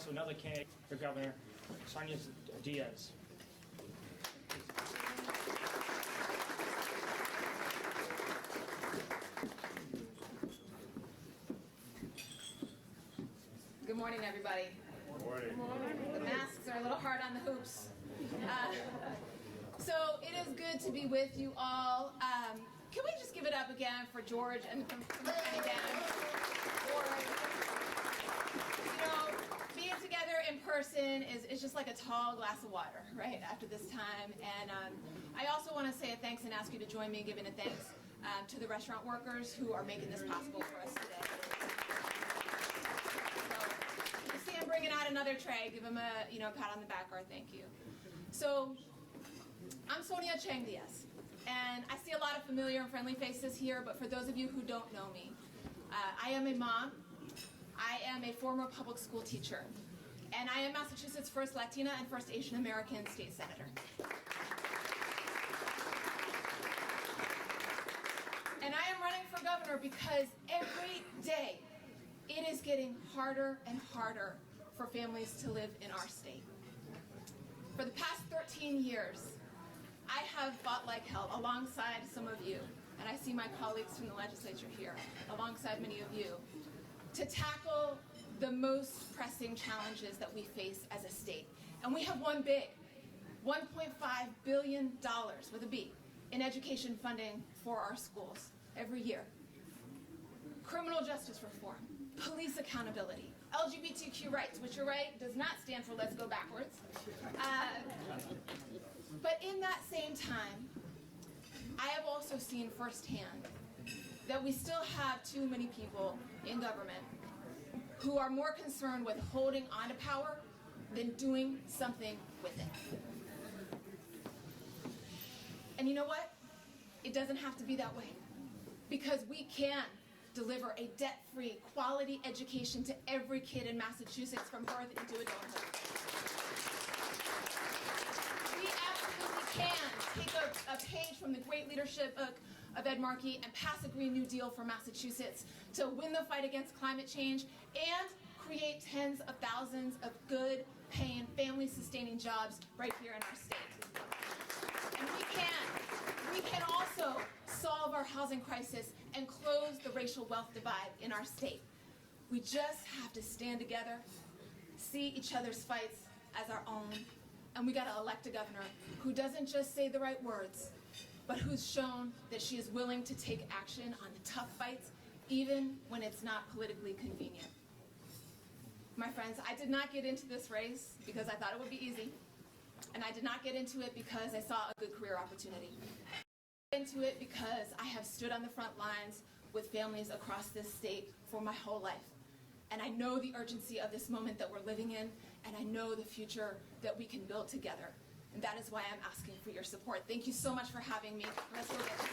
also another candidate for governor, Sonia Diaz. Good morning, everybody. Good morning. The masks are a little hard on the hoops. So it is good to be with you all. Can we just give it up again for George and Dan? Being together in person is just like a tall glass of water, right, after this time. And I also want to say a thanks and ask you to join me in giving a thanks to the restaurant workers who are making this possible for us today. So you see I'm bringing out another tray. Give them a pat on the back or a thank you. So I'm Sonia Chang-Diaz, and I see a lot of familiar and friendly faces here, but for those of you who don't know me, I am a mom, I am a former public school teacher, and I am Massachusetts' first Latina and first Asian American state senator. And I am running for governor because every day it is getting harder and harder for families to live in our state. For the past 13 years, I have fought like hell alongside some of you, and I see my colleagues from the legislature here, alongside many of you, to tackle the most pressing challenges that we face as a state. And we have won big, $1.5 billion, with a B, in education funding for our schools every year. Criminal justice reform, police accountability, LGBTQ rights, which you're right, does not stand for let's go backwards. But in that same time, I have also seen firsthand that we still have too many people in government who are more concerned with holding on to power than doing something with it. And you know what? It doesn't have to be that way, because we can deliver a debt-free, quality education to every kid in Massachusetts from birth into adulthood. We absolutely can take a page from the great leadership of Ed Markey and pass a Green New Deal for Massachusetts to win the fight against climate change and create tens of thousands of good, paying, family-sustaining jobs right here in our state. And we can also solve our housing crisis and close the racial wealth divide in our state. We just have to stand together, see each other's fights as our own, and we got to elect a governor who doesn't just say the right words, but who's shown that she is willing to take action on the tough fights, even when it's not politically convenient. My friends, I did not get into this race because I thought it would be easy, and I did not get into it because I saw a good career opportunity. I got into it because I have stood on the front lines with families across this state for my whole life. And I know the urgency of this moment that we're living in, and I know the future that we can build together. And that is why I'm asking for your support. Thank you so much for having me. Let's go get this.